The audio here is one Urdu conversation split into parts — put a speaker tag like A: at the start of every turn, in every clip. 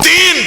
A: 3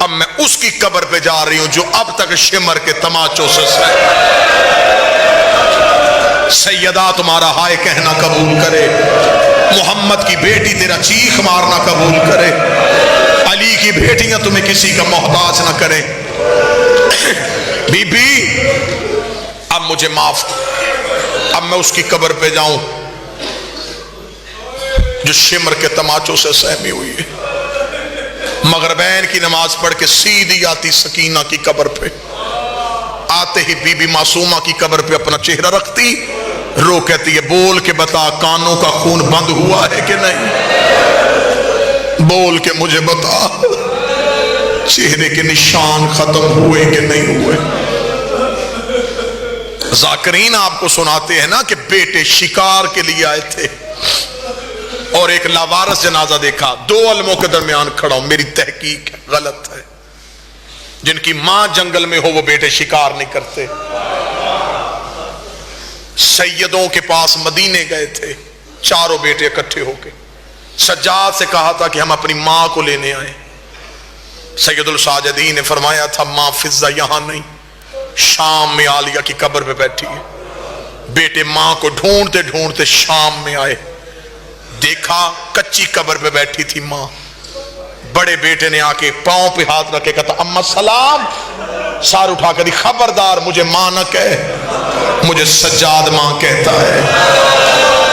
A: اب میں اس کی قبر پہ جا رہی ہوں جو اب تک شمر کے تماچوں سے سیدہ تمہارا ہائے کہنا قبول کرے، محمد کی بیٹی تیرا چیخ مارنا قبول کرے، علی کی بیٹیاں تمہیں کسی کا محتاج نہ کریں۔ بی بی اب مجھے معاف، اب میں اس کی قبر پہ جاؤں جو شمر کے تماچوں سے سہمی ہوئی ہے۔ مغربین کی نماز پڑھ کے سیدھی آتی سکینہ کی قبر پہ، آتے ہی بی بی معصومہ کی قبر پہ اپنا چہرہ رکھتی، رو کہتی ہے بول کے بتا کانوں کا خون بند ہوا ہے کہ نہیں، بول کے مجھے بتا چہرے کے نشان ختم ہوئے کہ نہیں ہوئے۔ ذاکرین آپ کو سناتے ہیں نا کہ بیٹے شکار کے لیے آئے تھے اور ایک لاوارث جنازہ دیکھا، دو علموں کے درمیان کھڑا ہوں، میری تحقیق غلط ہے، جن کی ماں جنگل میں ہو وہ بیٹے شکار نہیں کرتے۔ سیدوں کے پاس مدینے گئے تھے چاروں بیٹے اکٹھے ہو کے، سجاد سے کہا تھا کہ ہم اپنی ماں کو لینے آئے، سید الساجدین نے فرمایا تھا ماں فضہ یہاں نہیں، شام میں عالیہ کی قبر پہ بیٹھی ہے۔ بیٹے ماں کو ڈھونڈتے ڈھونڈتے شام میں آئے، دیکھا کچی قبر پہ بیٹھی تھی ماں۔ بڑے بیٹے نے آ کے پاؤں پہ ہاتھ رکھے کہتا اماں سلام، سار اٹھا کر دی خبردار مجھے ماں نہ کہے، مجھے سجاد ماں کہتا ہے،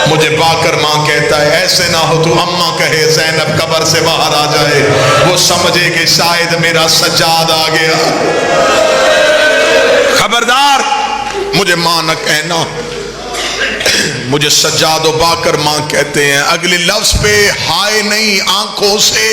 A: مجھے باکر ماں کہتا ہے، ایسے نہ ہو تو اماں کہے زینب قبر سے باہر آ جائے، وہ سمجھے کہ شاید میرا سجاد آ گیا، خبردار مجھے ماں نہ کہنا، مجھے سجاد و باکر ماں کہتے ہیں۔ اگلے لفظ پہ ہائے نہیں، آنکھوں سے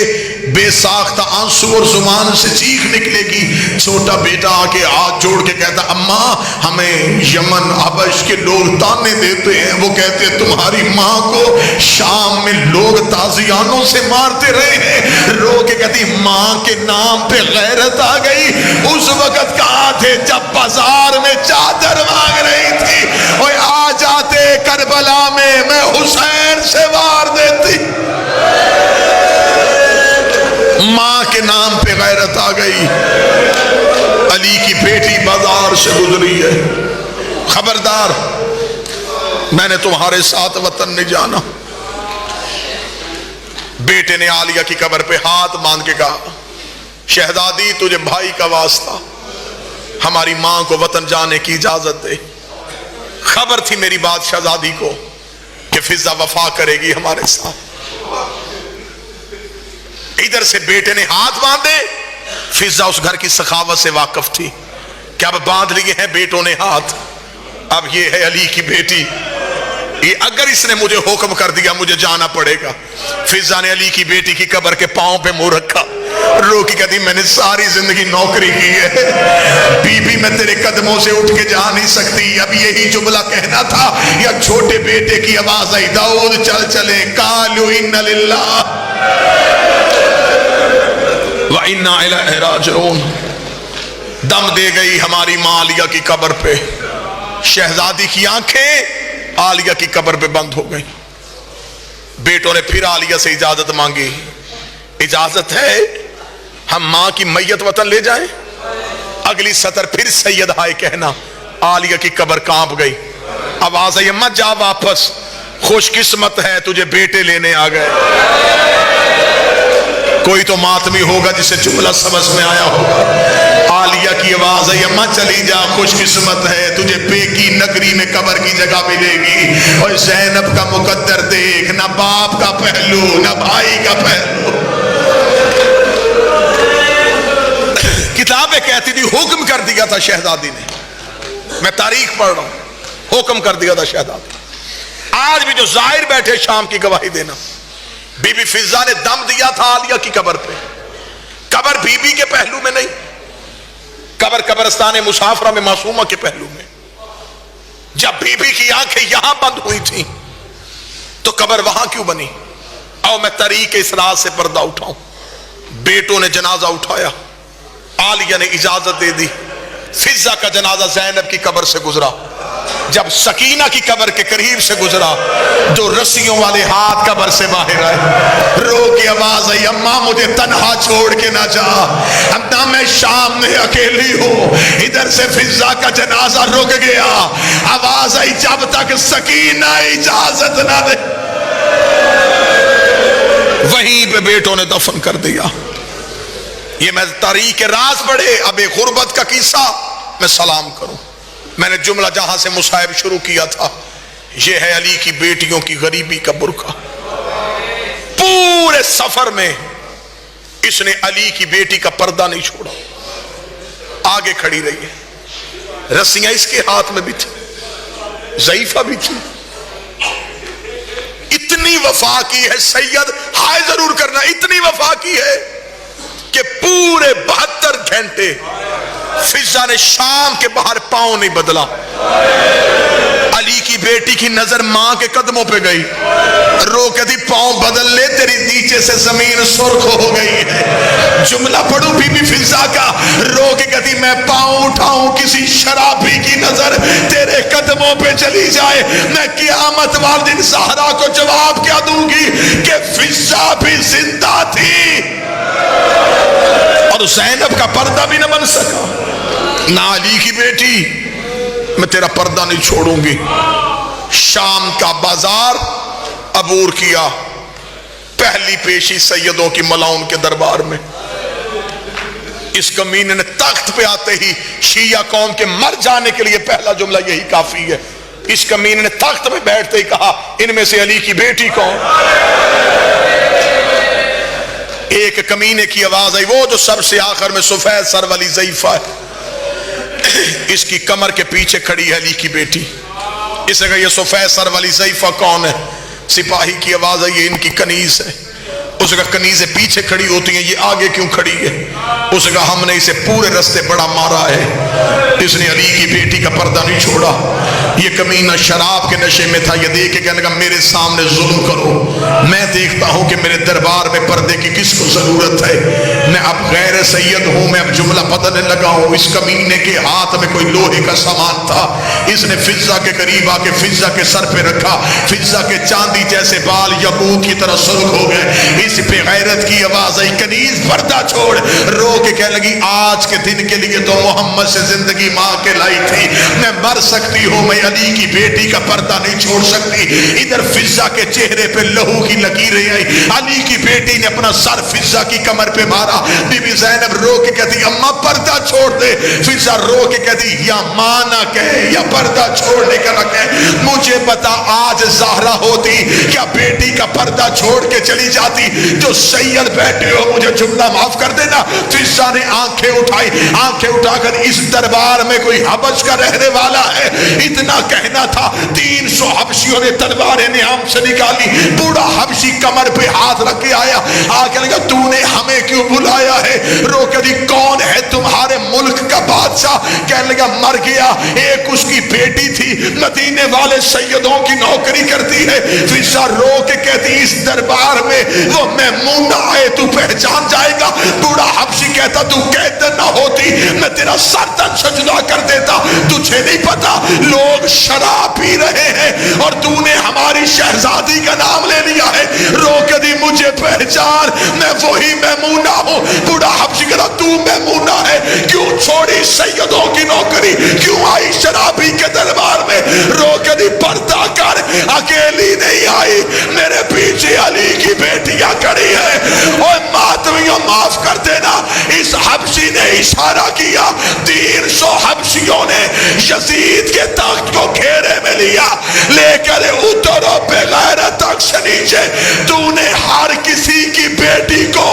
A: بے ساختہ آنسو اور زبان سے چیخ نکلے گی۔ چھوٹا بیٹا آ کے ہاتھ جوڑ کے کہتا اماں ہمیں یمن حبش کے لوگ تانے دیتے ہیں، وہ کہتے ہیں تمہاری ماں کو شام میں لوگ تازیانوں سے مارتے رہے ہیں، رو کے کہتی ماں کے نام پہ غیرت آ گئی۔ اس وقت کہاں تھے جب بازار میں چادر مانگ رہی تھی، اور آ جاتے کربلا میں حسین سے وار دیتی۔ ماں کے نام پہ غیرت آ گئی، علی کی بیٹی بازار سے گزری ہے، خبردار میں نے تمہارے ساتھ وطن نہیں جانا۔ بیٹے نے عالیہ کی قبر پہ ہاتھ باندھ کے کہا شہزادی تجھے بھائی کا واسطہ ہماری ماں کو وطن جانے کی اجازت دے۔ خبر تھی میری بات شہزادی کو کہ فضہ وفا کرے گی ہمارے ساتھ۔ ادھر سے بیٹے نے ہاتھ باندھے، فضہ اس گھر کی سخاوت سے واقف تھی کہ اب باندھ لیے ہیں بیٹوں نے ہاتھ، اب یہ ہے علی کی بیٹی، یہ اگر اس نے مجھے حکم کر دیا مجھے جانا پڑے گا۔ فضہ نے علی کی بیٹی کی قبر کے پاؤں پہ منہ رکھا، رو کی کہتی میں نے ساری زندگی نوکری کی ہے، بی بی میں تیرے قدموں سے اٹھ کے جا نہیں سکتی، اب یہی جملہ کہنا تھا یا چھوٹے بیٹے کی آواز آئی داؤد چل چلے قالوا ان للہ وَإِنَّا إِلَيْهِ رَاجِعُونَ۔ دم دے گئی ہماری ماں عالیہ کی قبر پہ، شہزادی کی آنکھیں عالیہ کی قبر پہ بند ہو گئی۔ بیٹوں نے پھر عالیہ سے اجازت مانگی، اجازت ہے ہم ماں کی میت وطن لے جائیں؟ اگلی سطر پھر سید ہائے کہنا، عالیہ کی قبر کانپ گئی، آواز آئی مت جا واپس، خوش قسمت ہے تجھے بیٹے لینے آ گئے۔ کوئی تو ماتمی ہوگا جسے جملہ سمجھ میں آیا ہوگا۔ عالیہ کی آواز ہے اماں چلی جا، خوش قسمت ہے تجھے بیکی نگری میں قبر کی جگہ ملے گی۔ اور زینب کا مقدر دیکھ، نہ باپ کا پہلو نہ بھائی کا پہلو۔ کتابیں کہتی تھی حکم کر دیا تھا شہزادی نے، میں تاریخ پڑھ رہا ہوں، حکم کر دیا تھا شہزادی۔ آج بھی جو ظاہر بیٹھے شام کی گواہی دینا، بی بی فضہ نے دم دیا تھا عالیہ کی قبر پہ، قبر بی بی کے پہلو میں نہیں، قبر قبرستان مسافرہ میں معصومہ کے پہلو میں۔ جب بی بی کی آنکھیں یہاں بند ہوئی تھیں تو قبر وہاں کیوں بنی؟ او میں طریق اس راز سے پردہ اٹھاؤں۔ بیٹوں نے جنازہ اٹھایا، عالیہ نے اجازت دے دی، فضہ کا جنازہ زینب کی قبر سے گزرا۔ جب سکینہ کی قبر کے قریب سے گزرا، جو رسیوں والے ہاتھ قبر سے باہر آئے، رو کی آواز آئی، اماں مجھے تنہا چھوڑ کے نہ جا، اماں میں شام میں اکیلی ہوں۔ ادھر سے فضا کا جنازہ رک گیا، آواز آئی جب تک سکینہ اجازت نہ دے۔ وہیں پہ بیٹوں نے دفن کر دیا۔ یہ میں تاریخ راز پڑھے، اب غربت کا قصہ میں سلام کروں۔ میں نے جملہ جہاں سے مصاحب شروع کیا تھا، یہ ہے علی کی بیٹیوں کی غریبی کا برقع۔ پورے سفر میں اس نے علی کی بیٹی کا پردہ نہیں چھوڑا، آگے کھڑی رہی ہے، رسیاں اس کے ہاتھ میں بھی تھی، ضعیفہ بھی تھی۔ اتنی وفا کی ہے سید، ہائے ضرور کرنا، اتنی وفا کی ہے کہ پورے 72 گھنٹے فضا نے شام کے باہر پاؤں نہیں بدلا۔ علی کی بیٹی کی نظر ماں کے قدموں پہ گئی، رو کے دی پاؤں بدل لے، تیری نیچے سے زمین سرخ ہو گئی ہے۔ جملہ پڑھوں بی بی فضا کا، رو کے کہتی میں پاؤں اٹھاؤں کسی شرابی کی نظر تیرے قدموں پہ چلی جائے، میں قیامت والے دن زہرا کو جواب کیا دوں گی کہ فضا بھی زندہ تھی اور زینب کا پردہ بھی نہ بن سکا۔ نہ علی کی بیٹی، میں تیرا پردہ نہیں چھوڑوں گی۔ شام کا بازار عبور کیا، پہلی پیشی سیدوں کی ملاؤن کے دربار میں۔ اس کمینے نے تخت پہ آتے ہی شیعہ قوم کے مر جانے کے لیے پہلا جملہ یہی کافی ہے۔ اس کمینے نے تخت میں بیٹھتے ہی کہا ان میں سے علی کی بیٹی کون؟ ایک کمینے کی آواز آئی، وہ جو سب سے آخر میں سفید سر والی ضعیفہ ہے، اس کی کمر کے پیچھے کھڑی ہے علی کی بیٹی۔ اس نے کہا یہ سفید سر والی ضعیفہ کون ہے؟ سپاہی کی آواز آئی، یہ ان کی کنیز ہے۔ اس نے کہا کنیزیں پیچھے کھڑی ہوتی ہیں، یہ آگے کیوں کھڑی ہے؟ اس نے کہا ہم نے اسے پورے رستے بڑا مارا ہے، اس نے علی کی بیٹی کا پردہ نہیں چھوڑا۔ یہ کمینہ شراب کے نشے میں تھا، یہ دیکھ کے کہنے لگا میرے سامنے ظلم کرو، میں دیکھتا ہوں کہ میرے دربار میں پردے کی کس کو ضرورت ہے، میں اب غیر سید ہوں، میں اب جملہ بدلنے لگا ہوں۔ اس کمینے کے ہاتھ میں کوئی لوہے کا سامان تھا، اس نے فضا کے قریب آ کے فضا کے سر پہ رکھا، فضا کے چاندی جیسے بال یاقوت کی طرح سرخ ہو گئے۔ اس پہ غیرت کی آواز آئی، کنیز پردہ چھوڑ، رو کے کہنے لگی آج کے دن کے لیے تو محمد سے زندگی ماں کے لائی تھی، میں مر سکتی ہوں، میں علی کی بیٹی کا پردہ نہیں چھوڑ سکتی۔ ادھر فضا کے چہرے پہ لہو کی لکیریں آئی، علی کی بیٹی نے اپنا سر فضا کی کمر پہ مارا۔ بی بی زینب رو کے کہتی اماں پردہ چھوڑ دے، فضا رو کے کہتی یا ماں نہ کہے یا پردہ چھوڑنے کا نہ کہے، مجھے بتا آج زہرا ہوتی کیا بیٹی کا پردہ چھوڑ کے چلی جاتی؟ جو سید بیٹھے ہو مجھے جملہ معاف کر دینا۔ فضا نے آنکھیں اٹھائی، آنکھیں اٹھا کر اس دربار میں کوئی حبش کا رہنے والا ہے؟ اتنا کہنا تھا، 300 حبشیوں نے تلواریں نیام سے نکالی، بوڑھا حبشی کمر پہ ہاتھ رکھ کے آیا، آگے لگا تو نے ہمیں کیوں بلایا ہے؟ رو کے دی کون ہے تمہارے ملک کا بادشاہ؟ کہنے لگا مر گیا، ایک اس کی بیٹی تھی، مدینے والے سیدوں کی نوکری کرتی ہے۔ فضا رو کے کہتی اس دربار میں وہ میمونہ آئے تو پہچان جائے گا۔ بوڑھا حبشی کہتا تو قید نہ ہوتی میں تیرا سردن سجدہ کر دیتا، تجھے نہیں پتا لوگ شراب پی رہے ہیں اور تو نے ہماری شہزادی کا نام لے لیا ہے۔ رو کے دی مجھے پہچان، میں وہی میمونہ ہوں۔ بوڑھا حبشی کہتا تو میمونہ ہے، کیوں چھوڑی سیدوں کی نوکری، کیوں آئی شرابی کے دربار میں؟ رو کے دی پردہ کر، اکیلی نہیں آئی، میرے پیچھے علی کی بیٹیاں کھڑی ہے۔ اور ماتمیوں معاف کر دینا، اس حبشی نے اشارہ کیا، 300 حبشیوں نے یزید کے تخت کو گھیرے میں لیا، لے کر اترو بغیر تخت سے نیچے، تو نے ہر کسی کی بیٹی کو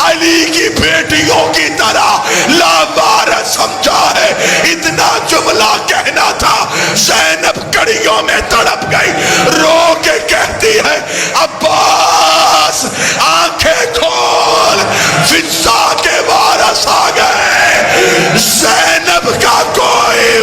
A: علی کی بیٹیوں کی طرح لاوارث سمجھا ہے۔ اتنا جملہ کہنا تھا، زینب کڑیوں میں تڑپ گئی، رو کے کہتی ہے عباس آنکھیں کھول، فضا کے وارث آ گئے، زینب کا کوئی